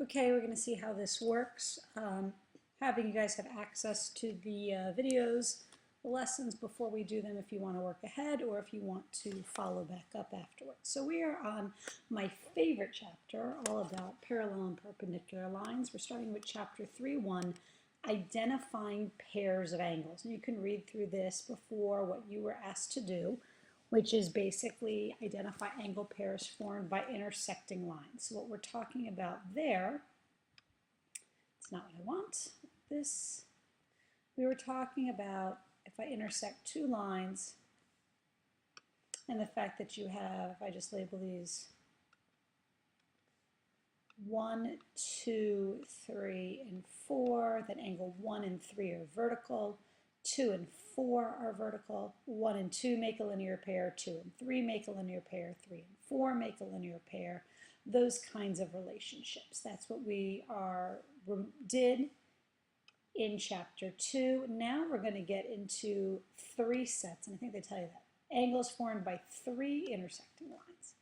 Okay, we're going to see how this works. Having you guys have access to the videos, the lessons before we do them if you want to work ahead or if you want to follow back up afterwards. So we are on my favorite chapter, all about parallel and perpendicular lines. We're starting with chapter 3.1, identifying pairs of angles. And you can read through this before what you were asked to do, which is basically identify angle pairs formed by intersecting lines. So what we're talking about there, it's not what I want, this, we were talking about if I intersect two lines and the fact that you have, if I just label these 1, 2, 3, and 4, then angle 1 and 3 are vertical, 2 and 4 are vertical, 1 and 2 make a linear pair, 2 and 3 make a linear pair, 3 and 4 make a linear pair, those kinds of relationships. That's what we did in chapter 2. Now we're going to get into 3 sets, and I think they tell you that. Angles formed by 3 intersecting lines.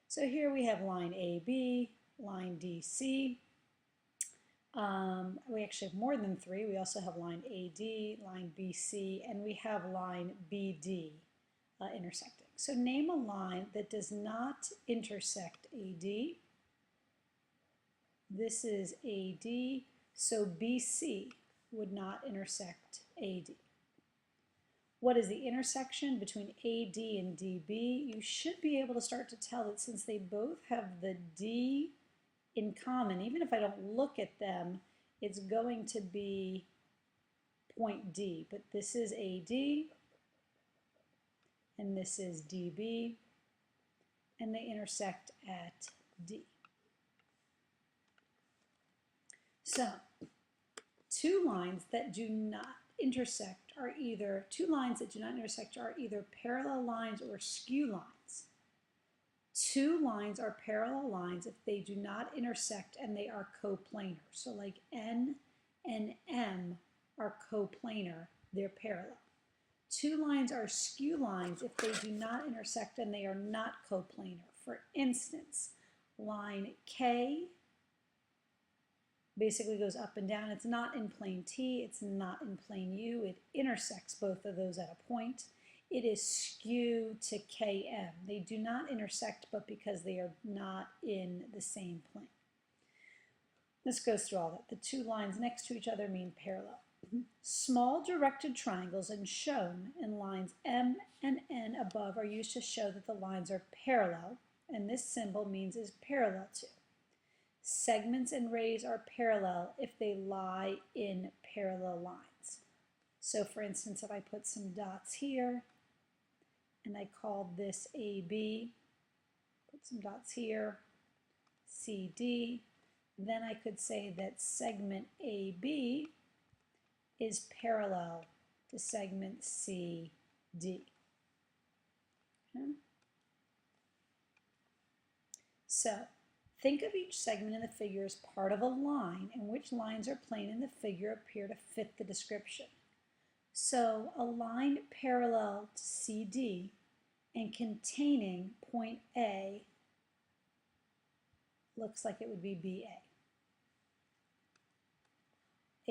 So here we have line AB, line DC. We actually have more than 3. We also have line AD, line BC, and we have line BD intersecting. So name a line that does not intersect AD. This is AD, so BC would not intersect AD. What is the intersection between AD and DB? You should be able to start to tell that since they both have the D in common, even if I don't look at them, it's going to be point D. But this is AD, and this is DB, and they intersect at D. So, two lines that do not intersect are either parallel lines or skew lines. Two lines are parallel lines if they do not intersect and they are coplanar. So like N and M are coplanar, they're parallel. Two lines are skew lines if they do not intersect and they are not coplanar. For instance, line K basically goes up and down. It's not in plane T, it's not in plane U. It intersects both of those at a point. It is skew to KM. They do not intersect, but because they are not in the same plane. This goes through all that. The two lines next to each other mean parallel. Small directed triangles and shown in lines M and N above are used to show that the lines are parallel, and this symbol means is parallel to. Segments and rays are parallel if they lie in parallel lines. So for instance, if I put some dots here, and I called this AB, put some dots here, CD, then I could say that segment AB is parallel to segment CD. Okay. So, think of each segment in the figure as part of a line, and which lines are plain in the figure appear to fit the description. So a line parallel to CD and containing point A looks like it would be BA.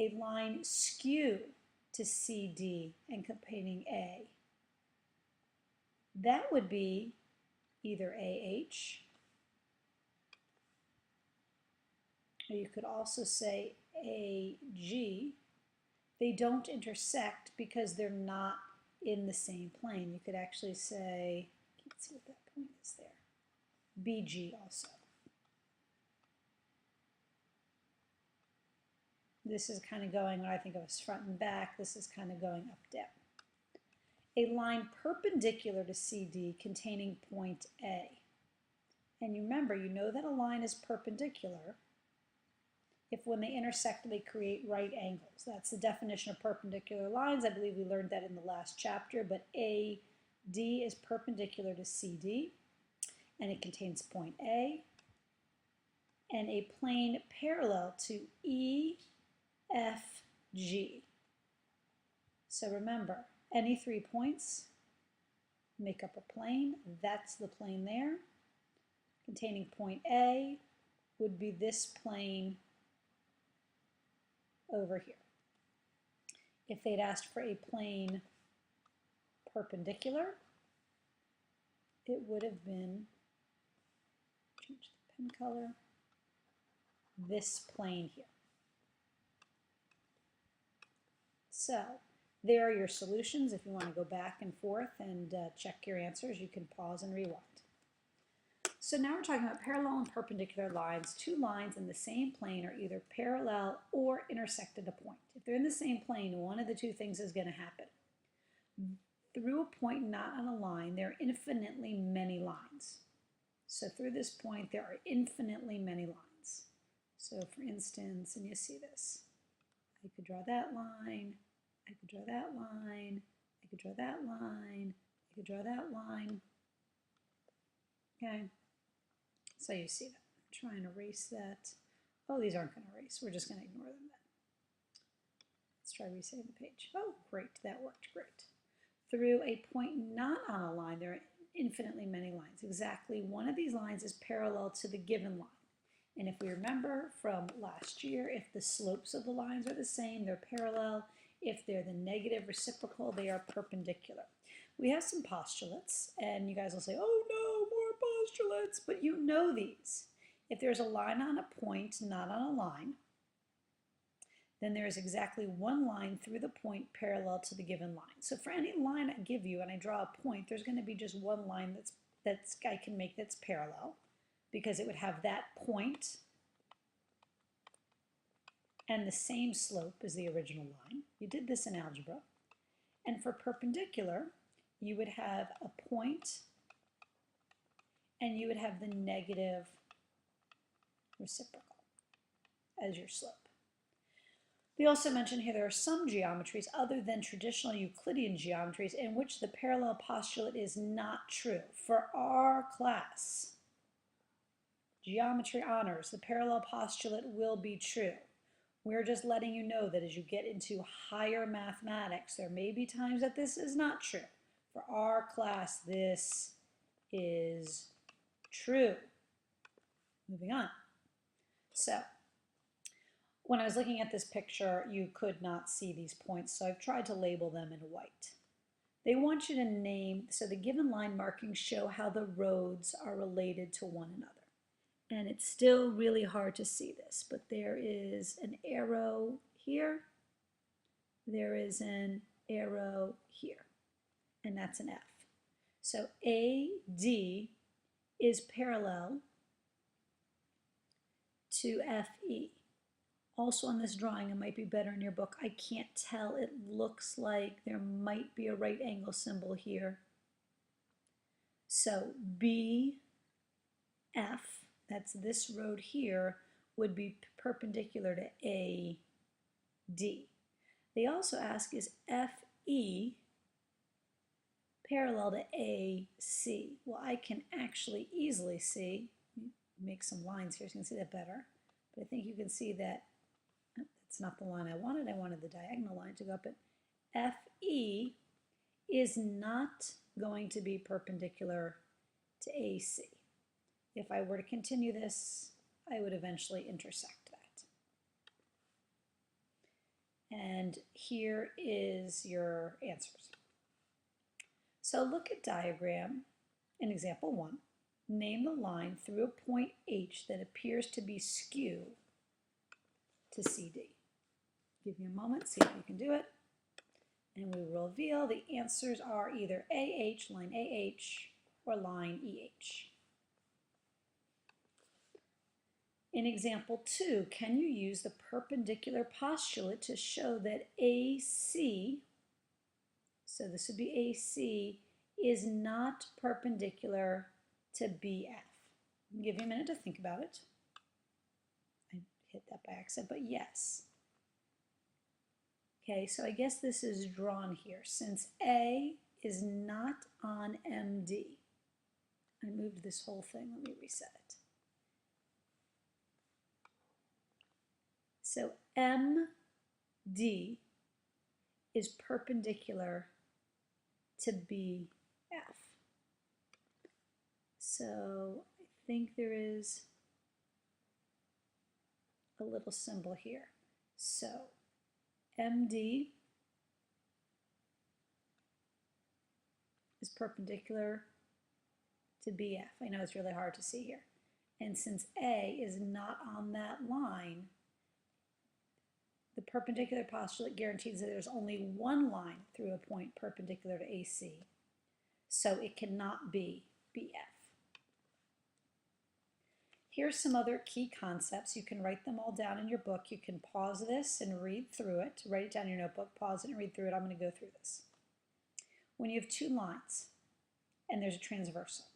A line skew to CD and containing A, that would be either AH, or you could also say AG. They don't intersect because they're not in the same plane. You could actually say, let's see what that point is there, BG also. This is kind of going what I think of as front and back. This is kind of going up, down. A line perpendicular to CD containing point A. And you remember, you know that a line is perpendicular if when they intersect they create right angles. That's the definition of perpendicular lines. I believe we learned that in the last chapter, but AD is perpendicular to CD, and it contains point A, and a plane parallel to EFG. So remember, any 3 points make up a plane. That's the plane there, containing point A, would be this plane over here. If they'd asked for a plane perpendicular, it would have been, change the pen color, this plane here. So there are your solutions. If you want to go back and forth and check your answers, you can pause and rewind. So now we're talking about parallel and perpendicular lines. Two lines in the same plane are either parallel or intersect at a point. If they're in the same plane, one of the two things is going to happen. Through a point not on a line, there are infinitely many lines. So through this point, there are infinitely many lines. So for instance, and you see this, I could draw that line, I could draw that line, I could draw that line, I could draw that line. Okay, so you see that. I'm trying to erase that. Oh, these aren't going to erase. We're just going to ignore them then. Let's try resetting the page. Oh, great, that worked great. Through a point not on a line, there are infinitely many lines. Exactly one of these lines is parallel to the given line. And if we remember from last year, if the slopes of the lines are the same, they're parallel. If they're the negative reciprocal, they are perpendicular. We have some postulates, and you guys will say, oh no, more postulates, but you know these. If there's a line on a point, not on a line, then there is exactly one line through the point parallel to the given line. So for any line I give you and I draw a point, there's going to be just one line that's I can make that's parallel, because it would have that point and the same slope as the original line. You did this in algebra. And for perpendicular, you would have a point and you would have the negative reciprocal as your slope. We also mentioned here there are some geometries other than traditional Euclidean geometries in which the parallel postulate is not true. For our class, Geometry Honors, the parallel postulate will be true. We're just letting you know that as you get into higher mathematics, there may be times that this is not true. For our class, this is true. Moving on. So, when I was looking at this picture, you could not see these points, so I've tried to label them in white. They want you to name, so the given line markings show how the roads are related to one another. And it's still really hard to see this, but there is an arrow here, there is an arrow here, and that's an F. So AD is parallel to FE. Also on this drawing, it might be better in your book, I can't tell, it looks like there might be a right angle symbol here. So BF, that's this road here, would be perpendicular to AD. They also ask, is FE parallel to AC? Well, I can actually easily see, make some lines here so you can see that better, but I think you can see that that's not the line I wanted the diagonal line to go up, but FE is not going to be perpendicular to AC. If I were to continue this, I would eventually intersect that. And here is your answers. So look at diagram in example 1. Name the line through a point H that appears to be skew to CD. Give you a moment, see if you can do it. And we will reveal the answers are either AH, line AH, or line EH. In example 2, can you use the perpendicular postulate to show that AC, so this would be AC, is not perpendicular to BF? I'll give you a minute to think about it. I hit that by accident, but yes. Okay, so I guess this is drawn here. Since A is not on MD, I moved this whole thing. Let me reset it. So MD is perpendicular to BF. So I think there is a little symbol here. So MD is perpendicular to BF. I know it's really hard to see here. And since A is not on that line, the perpendicular postulate guarantees that there's only one line through a point perpendicular to AC. So it cannot be BF. Here's some other key concepts. You can write them all down in your book. You can pause this and read through it. Write it down in your notebook, pause it and read through it. I'm going to go through this. When you have two lines and there's a transversal,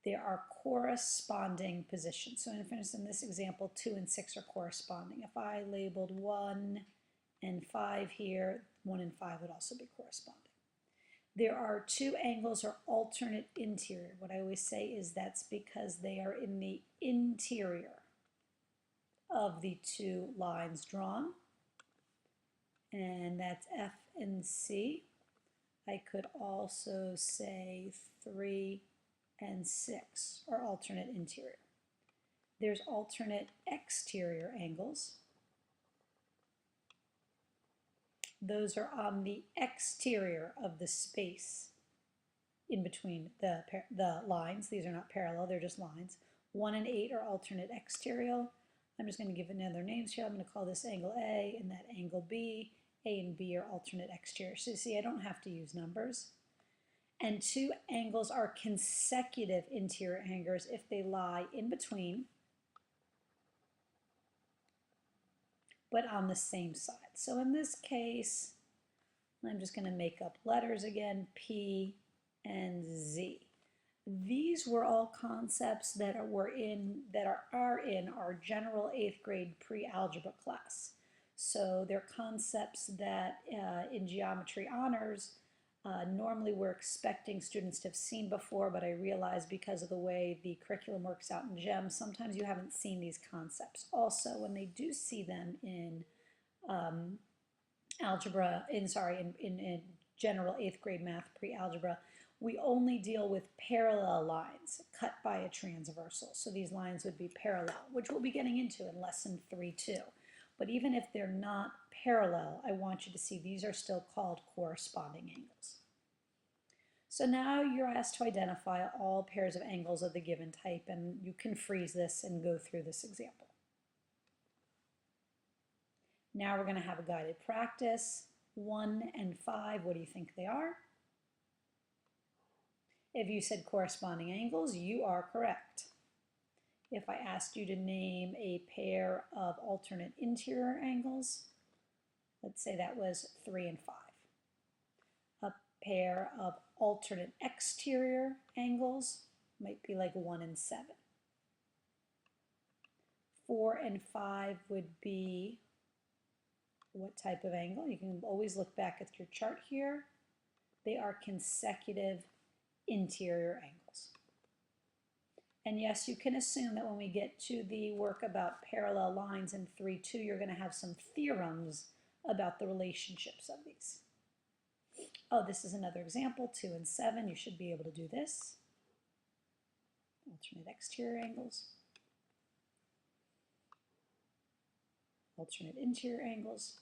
there are corresponding positions. So for instance, in this example, 2 and 6 are corresponding. If I labeled 1 and 5 here, 1 and 5 would also be corresponding. There are two angles or alternate interior. What I always say is that's because they are in the interior of the two lines drawn. And that's F and C. I could also say 3 and 6 are alternate interior. There's alternate exterior angles. Those are on the exterior of the space in between the lines. These are not parallel, they're just lines. 1 and 8 are alternate exterior. I'm just going to give it another names here. I'm going to call this angle A and that angle B. A and B are alternate exterior. So you see, I don't have to use numbers. And two angles are consecutive interior angles if they lie in between, but on the same side. So in this case, I'm just going to make up letters again, P and Z. These were all concepts that are in our general 8th grade pre-algebra class. So they're concepts that in geometry honors, normally we're expecting students to have seen before, but I realize because of the way the curriculum works out in GEM, sometimes you haven't seen these concepts. Also, when they do see them in in general 8th grade math pre-algebra, we only deal with parallel lines cut by a transversal. So these lines would be parallel, which we'll be getting into in lesson 3-2. But even if they're not parallel, I want you to see these are still called corresponding angles. So now you're asked to identify all pairs of angles of the given type, and you can freeze this and go through this example. Now we're going to have a guided practice. 1 and 5, what do you think they are? If you said corresponding angles, you are correct. If I asked you to name a pair of alternate interior angles, let's say that was 3 and 5. A pair of alternate exterior angles might be like 1 and 7. 4 and 5 would be what type of angle? You can always look back at your chart here. They are consecutive interior angles. And yes, you can assume that when we get to the work about parallel lines in 3-2, you're going to have some theorems about the relationships of these. Oh, this is another example, 2 and 7. You should be able to do this. Alternate exterior angles. Alternate interior angles.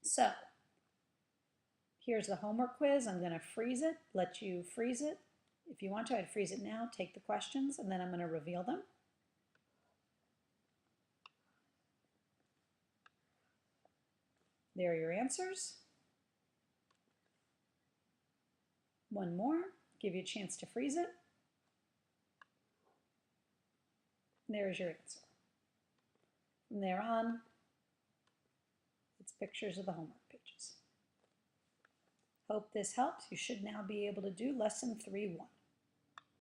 So, here's the homework quiz. I'm going to freeze it, let you freeze it. If you want to, I'd freeze it now, take the questions, and then I'm going to reveal them. There are your answers. One more, give you a chance to freeze it. There's your answer. From there on, it's pictures of the homework pages. Hope this helps. You should now be able to do lesson 3-1.